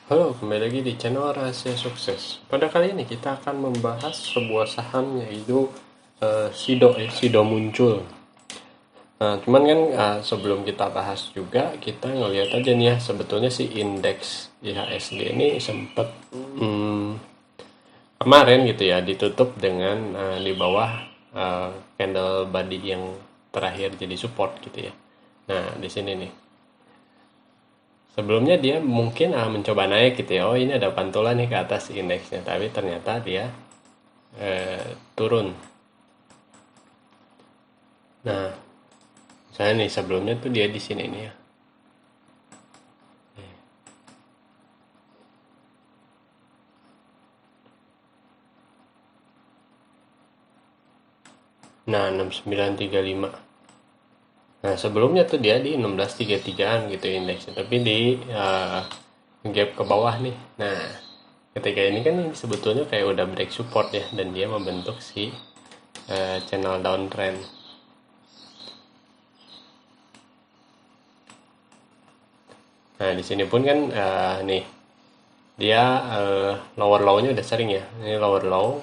Halo, kembali lagi di channel Rahasia Sukses. Pada kali ini kita akan membahas sebuah saham yaitu Sido muncul. Nah, cuman kan sebelum kita bahas juga kita ngelihat aja nih ya sebetulnya si indeks IHSG ini sempat kemarin gitu ya ditutup dengan di bawah candle body yang terakhir jadi support gitu ya. Nah, di sini nih. Sebelumnya dia mungkin mencoba naik gitu ya. Oh, ini ada pantulan nih ke atas indeksnya, tapi ternyata dia turun. Nah, saya nih sebelumnya tuh dia di sini nih ya. Nah, 6935. Nah, sebelumnya tuh dia di 1633-an gitu indeksnya, tapi di gap ke bawah nih. Nah, ketika ini kan ini sebetulnya kayak udah break support ya, dan dia membentuk si channel downtrend. Nah, di sini pun kan nih dia lower low-nya udah sering ya. Ini lower low,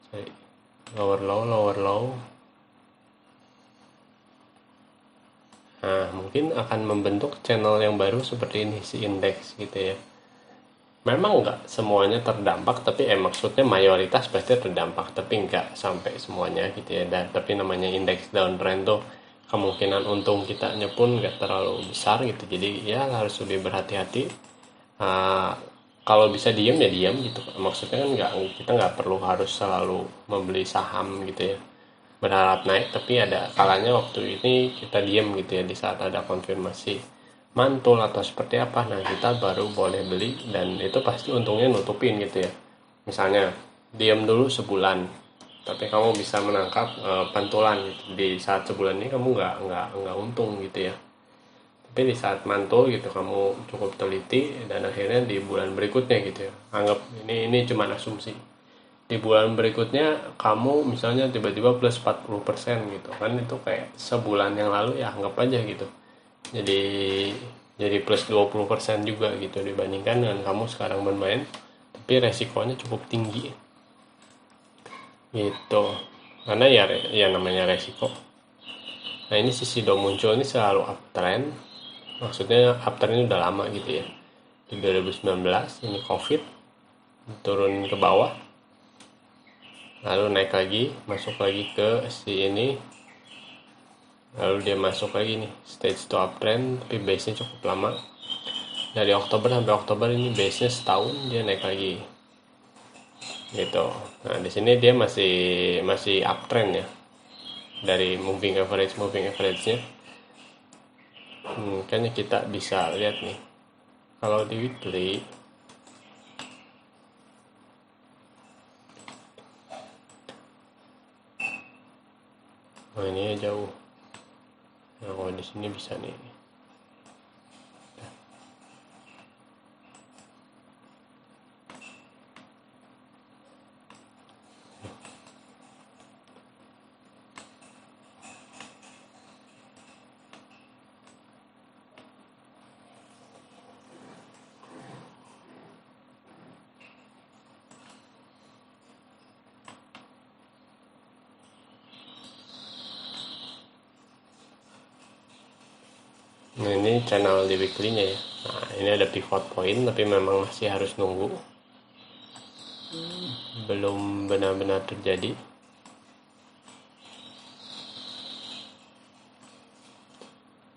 sorry, lower low, lower low. Nah, mungkin akan membentuk channel yang baru seperti ini si indeks gitu ya. Memang nggak semuanya terdampak, tapi maksudnya mayoritas pasti terdampak, tapi nggak sampai semuanya gitu ya. Dan tapi namanya indeks downtrend tuh kemungkinan untung kitanya pun nggak terlalu besar gitu. Jadi ya harus lebih berhati-hati. uh, Kalau bisa diem ya diem gitu, maksudnya kan nggak, kita nggak perlu harus selalu membeli saham gitu ya berharap naik, tapi ada kalanya waktu ini kita diem gitu ya di saat ada konfirmasi mantul atau seperti apa, nah kita baru boleh beli dan itu pasti untungnya nutupin gitu ya. Misalnya diem dulu sebulan tapi kamu bisa menangkap pantulan gitu. Di saat sebulan ini kamu nggak untung gitu ya, tapi di saat mantul gitu kamu cukup teliti dan akhirnya di bulan berikutnya gitu ya, anggap ini cuma asumsi, di bulan berikutnya kamu misalnya tiba-tiba plus 40% gitu kan, itu kayak sebulan yang lalu ya anggap aja gitu, jadi plus 20% juga gitu dibandingkan dengan kamu sekarang bermain tapi resikonya cukup tinggi gitu, karena ya namanya resiko. Nah, ini sisi do muncul ini selalu uptrend, maksudnya uptrend ini udah lama gitu ya. Di 2019 ini covid, turun ke bawah, lalu naik lagi, masuk lagi ke si ini, lalu dia masuk lagi nih stage to uptrend, tapi base nya cukup lama, dari Oktober sampai Oktober ini base nya setahun, dia naik lagi gitu. Nah, di sini dia masih masih uptrend ya, dari moving average nya. Kayaknya kita bisa lihat nih kalau di weekly. Oh, ini ya jauh. Nah, kalau di sini bisa nih. Nah, ini channel di weekly-nya ya. Nah, ini ada pivot point tapi memang masih harus nunggu. Belum benar-benar terjadi.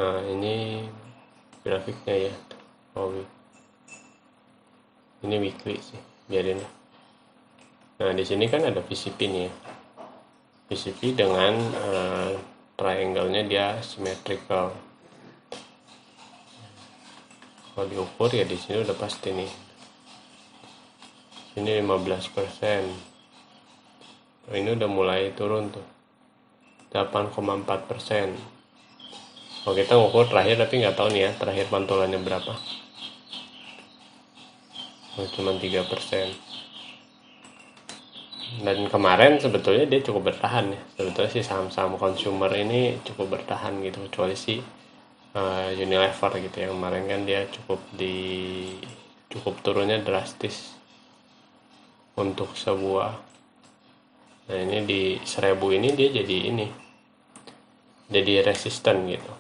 Nah, ini grafiknya ya. Oh, ini weekly sih. Biarin. Nah, di sini kan ada VCP nih ya. VCP dengan triangle-nya dia symmetrical. Kalau diukur ya di sini udah pasti nih. Ini 15%. Ini udah mulai turun tuh. 8,4%. Kalau kita ngukur terakhir tapi nggak tahu nih ya terakhir pantulannya berapa. Cuma 3%. Dan kemarin sebetulnya dia cukup bertahan ya. Sebetulnya sih saham-saham consumer ini cukup bertahan gitu, kecuali si Unilever gitu ya. Kemarin kan dia cukup di cukup turunnya drastis untuk sebuah. Nah ini di 1000 ini dia jadi resisten gitu.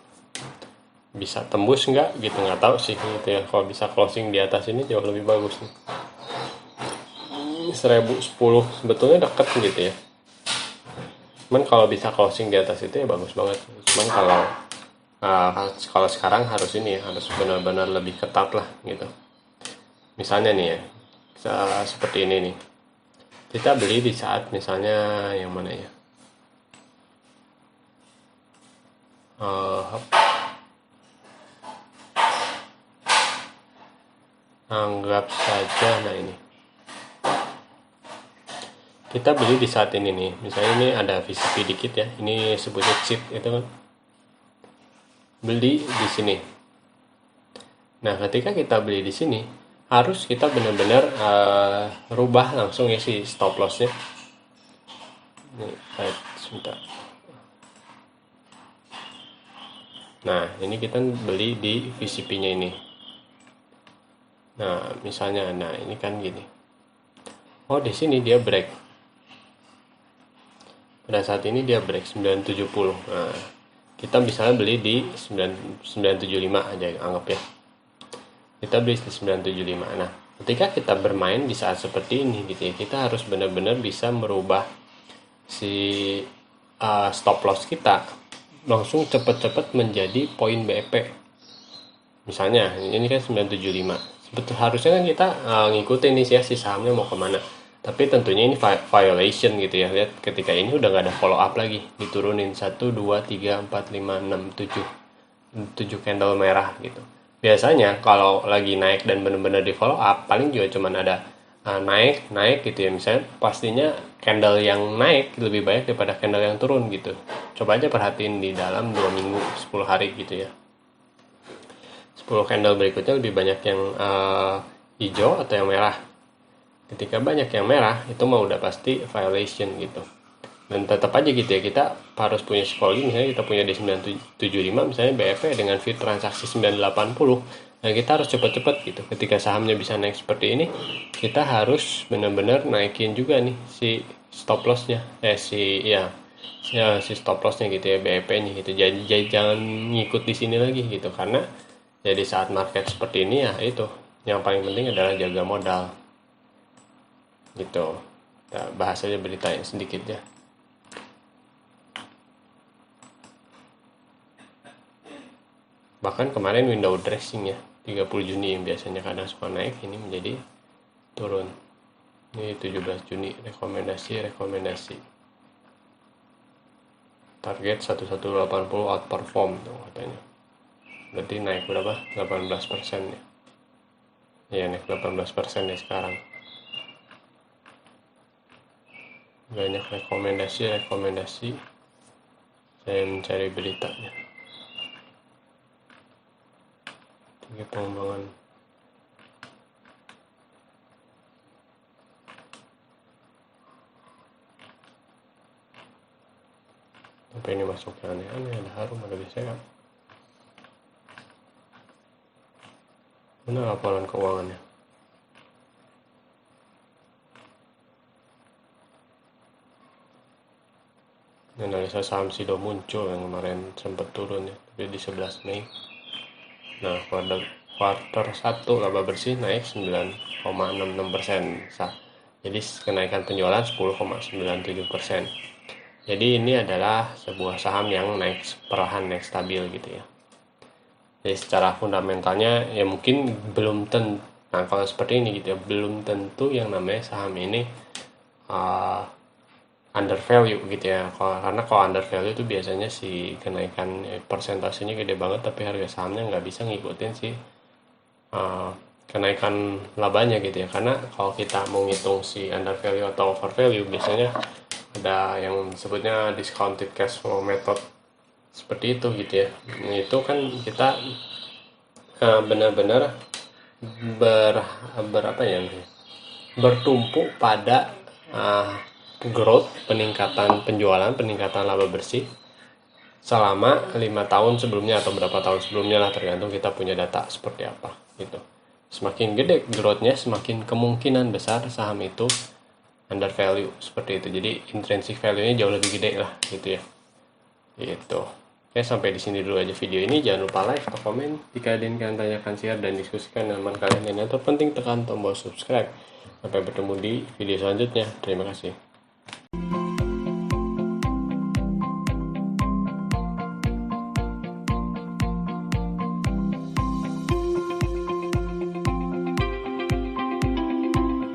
Bisa tembus nggak gitu, nggak tahu sih gitu ya. Kalau bisa closing di atas ini jauh lebih bagus nih. 1010 sebetulnya deket gitu ya. Cuman kalau bisa closing di atas itu ya bagus banget. Cuman kalau sekarang harus harus benar-benar lebih ketat lah gitu. Misalnya nih ya, seperti ini nih. Kita beli di saat misalnya yang mana ya? Anggap saja, nah ini. Kita beli di saat ini nih. Misalnya ini ada VCP dikit ya. Ini sebutnya cheat itu kan. Beli di sini. Nah, ketika kita beli di sini, harus kita benar-benar rubah langsung ya si stop lossnya. Nih, sebentar. Nah, ini kita beli di VCP-nya ini. Nah, misalnya, nah ini kan gini. Oh, di sini dia break. Pada saat ini dia break 970. Nah, kita misalnya beli di 975 aja anggap ya. Kita beli di 975. Nah, ketika kita bermain di saat seperti ini gitu ya, kita harus benar-benar bisa merubah si stop loss kita langsung cepet-cepet menjadi poin BEP. Misalnya ini kan 975. Sebetulnya harusnya kan kita ngikutin nih ya si sahamnya mau kemana. Tapi tentunya ini violation gitu ya. Lihat ketika ini udah nggak ada follow up lagi, diturunin 1 2 3 4 5 6 7 candle merah gitu. Biasanya kalau lagi naik dan benar-benar di follow up, paling juga cuman ada naik gitu ya. Misalnya pastinya candle yang naik lebih banyak daripada candle yang turun gitu. Coba aja perhatiin di dalam 2 minggu 10 hari gitu ya. 10 candle berikutnya lebih banyak yang hijau atau yang merah. Ketika banyak yang merah, itu mah udah pasti violation gitu. Dan tetap aja gitu ya, kita harus punya psikologi. Misalnya kita punya di 975 misalnya BEP dengan fee transaksi 980. Nah kita harus cepat-cepat gitu. Ketika sahamnya bisa naik seperti ini, kita harus benar-benar naikin juga nih si stop lossnya. Si stop lossnya gitu ya, BEP-nya gitu. Jadi jangan ngikut di sini lagi gitu, karena jadi saat market seperti ini ya itu yang paling penting adalah jaga modal gitu. Kita bahas aja berita yang sedikit ya. Bahkan kemarin window dressing ya 30 Juni yang biasanya kadang suka naik, ini menjadi turun. Ini 17 Juni rekomendasi target 1180 outperform tuh katanya. Berarti naik berapa? 18% ya. Ya naik 18% ya sekarang. Banyak rekomendasi. Saya mencari beritanya. Tinggi pengembangan. Sampai ini masuk yang aneh-aneh, ada harum, ada gesekan. Mana laporan keuangannya? Analisa saham Sido muncul yang kemarin sempat turun ya, tapi di 11 Mei. Nah, quarter 1 laba bersih naik 9,66%. Jadi kenaikan penjualan 10,97%. Jadi ini adalah sebuah saham yang naik perlahan, naik stabil gitu ya. Jadi secara fundamentalnya ya mungkin belum tentu. Nah kalau seperti ini gitu ya, belum tentu yang namanya saham ini under value gitu ya. Karena kalau under value itu biasanya si kenaikan persentasenya gede banget, tapi harga sahamnya nggak bisa ngikutin si kenaikan labanya gitu ya. Karena kalau kita mau ngitung si under value atau over value, biasanya ada yang disebutnya discounted cash flow method seperti itu gitu ya. Itu kan kita benar-benar bertumpu pada growth, peningkatan penjualan, peningkatan laba bersih selama 5 tahun sebelumnya atau berapa tahun sebelumnya lah, tergantung kita punya data seperti apa gitu. semakin gede growth-nya, semakin kemungkinan besar saham itu under value seperti itu. Jadi intrinsic value-nya jauh lebih gede lah gitu ya. Gitu. Oke, sampai di sini dulu aja video ini. Jangan lupa like atau komen. Jika ada yang kalian tanyakan, share dan diskusikan dengan kalian. Dan yang terpenting tekan tombol subscribe. Sampai bertemu di video selanjutnya. Terima kasih.